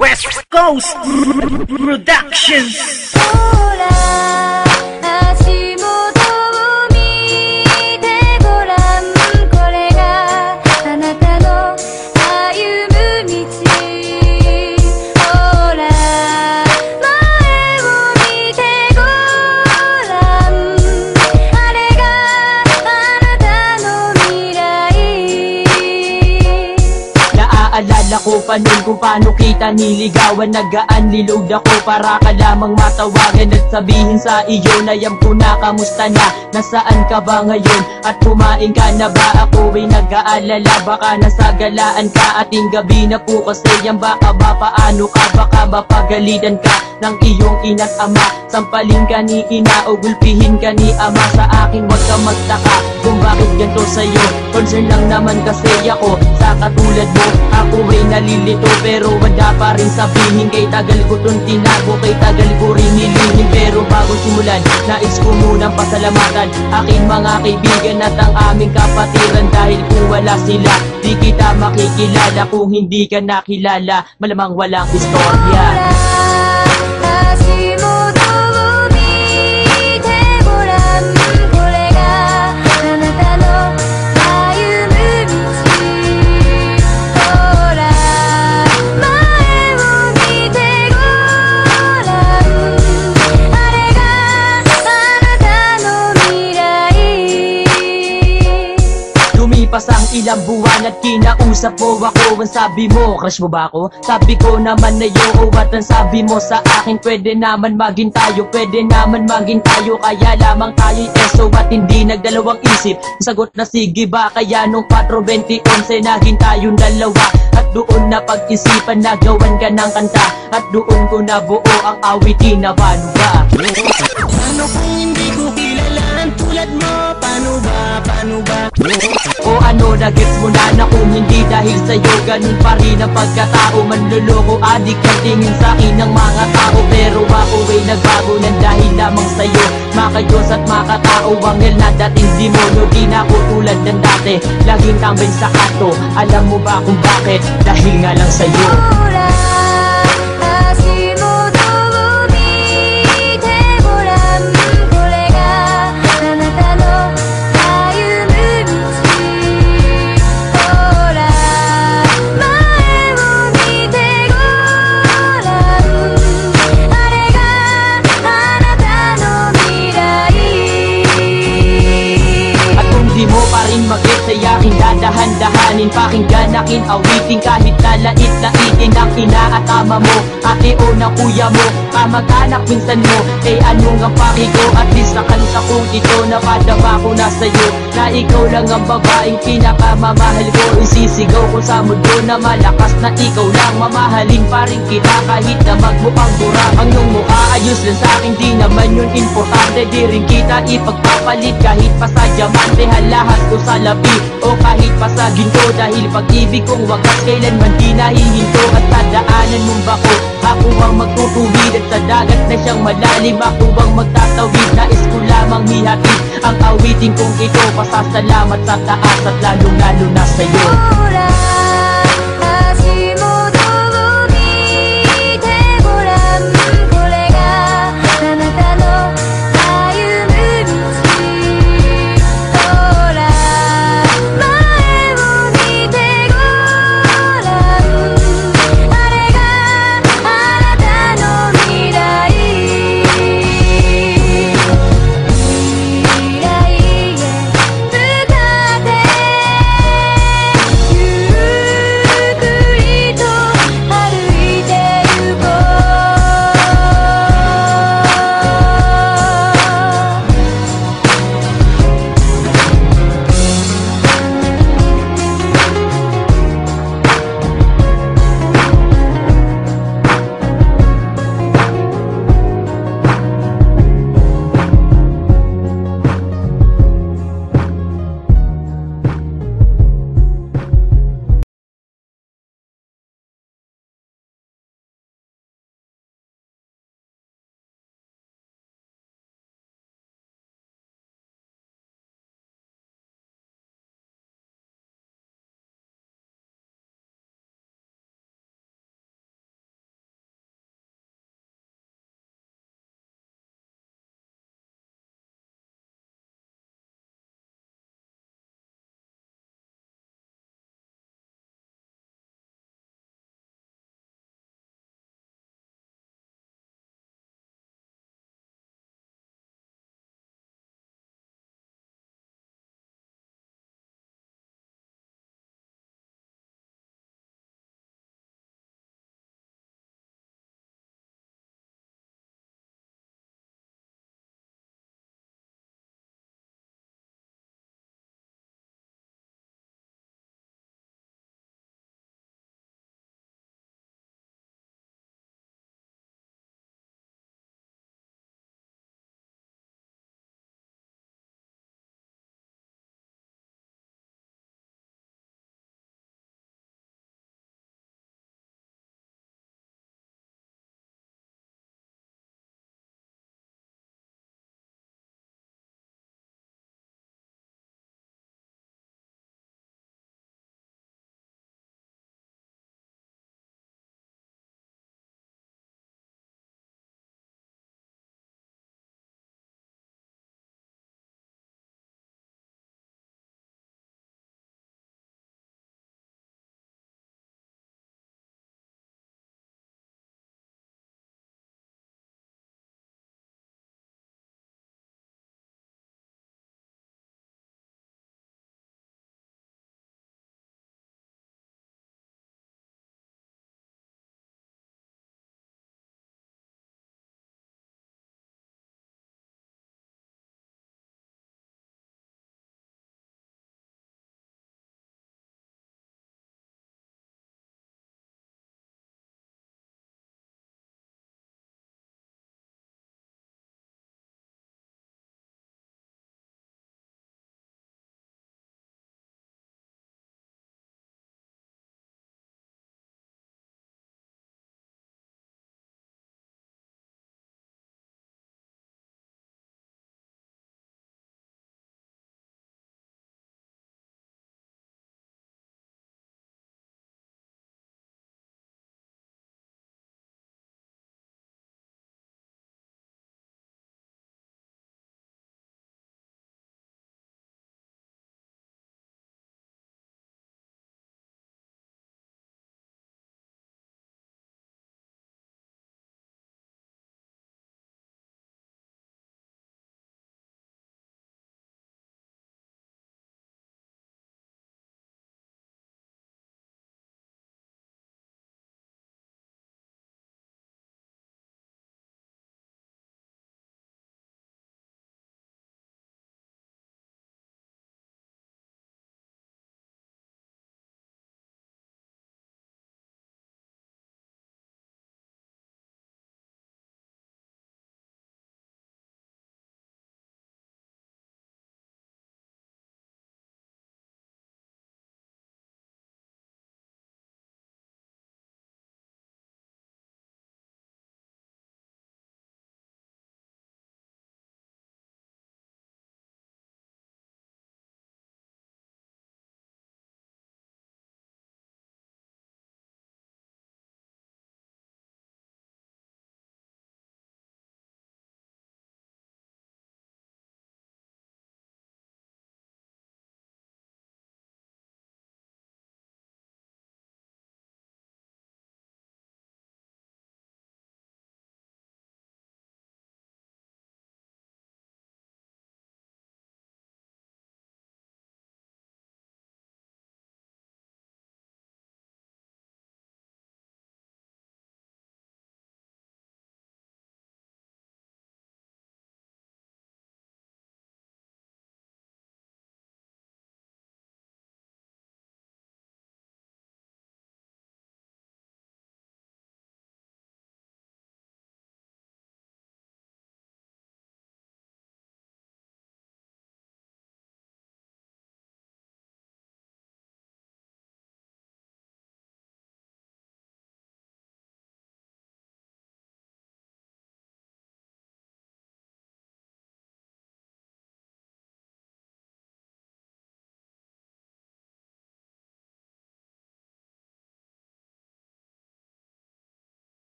West Coast Productions. Alala ko pa nun kung paano kita niligawan. Nagaan lilog ako para ka lamang matawagan at sabihin sa iyo na yam ko na kamusta na, nasaan ka ba ngayon at kumain ka na ba? Ako ay nag-aalala baka nasa galaan ka ating gabi na po kasi yan baka ba paano ka, baka mapagalitan ka ng iyong ina't ama, sampalin ka ni ina o gulpihin ka ni ama. Sa akin wag ka magtaka kung bakit ganito sa'yo, concern lang naman kasi ako sa katulad mo. Ako ay nalilito pero wala pa rin sabihin, kay tagal ko tong tinago, kay tagal ko rin nilihim. Pero bago simulan, nais ko munang pasalamatan aking mga kaibigan at ang aming kapatiran, dahil kung wala sila di kita makikilala. Kung hindi ka nakilala malamang walang istorya. Lumipas ang ilang buwan at kinausap mo ako. Ang sabi mo, crush mo ba ako? Sabi ko naman na yo, at ang sabi mo sa akin, pwede naman maging tayo, pwede naman maging tayo. Kaya lamang tayo'y eso at hindi nagdalawang isip. Sagot na sige ba, kaya nung 4-20-11 naging tayong dalawa. At doon na pag-isipan na gawan ka ng kanta, at doon ko nabuo ang awitin na Paano Ba. Paano kung hindi ko kilala ang tulad mo? Paano ba, paano ba? O ano, nagets mo na kung hindi dahil sa'yo ganun pa rin ang pagkatao. Manluloko, adik ang tingin sa'kin ng mga tao, pero ako ay nagbago ng dahil lamang sa'yo. Makayos at makatao, anghel na dating demonyo. Di na ako tulad ng dati, laging tambay sa kato. Alam mo ba kung bakit? Dahil nga lang sa'yo. Sa aking dadahan-dahanin, pakinggan aking awitin, kahit nalait-laitin ang ina at ama mo, ate o na kuya mo, kamag-anak minsan mo. Eh ano nga pakigo, at least sa kanta kong ito napadama ko na sa'yo, na ikaw lang ang babaeng pinakamamahal ko. Isisigaw ko sa mundo na malakas na ikaw lang, mamahalin pa rin kita kahit na magmukhang dura. Ang iyong mukha ayos lang sa'kin, di naman yun importante. Di rin kita ipagpapalit kahit pa sa diamante, halahas ko sa labi o kahit pa sa ginto, dahil pag-ibig kong wagas kailanman di nahihinto. At tadaanan mong bako, ako ang magtutuwid, at sa dagat na siyang malalim ako ang magtatawid. Nais ko lamang hihatid ang awitin kong ito, pasasalamat sa taas at lalong lalo na sa'yo.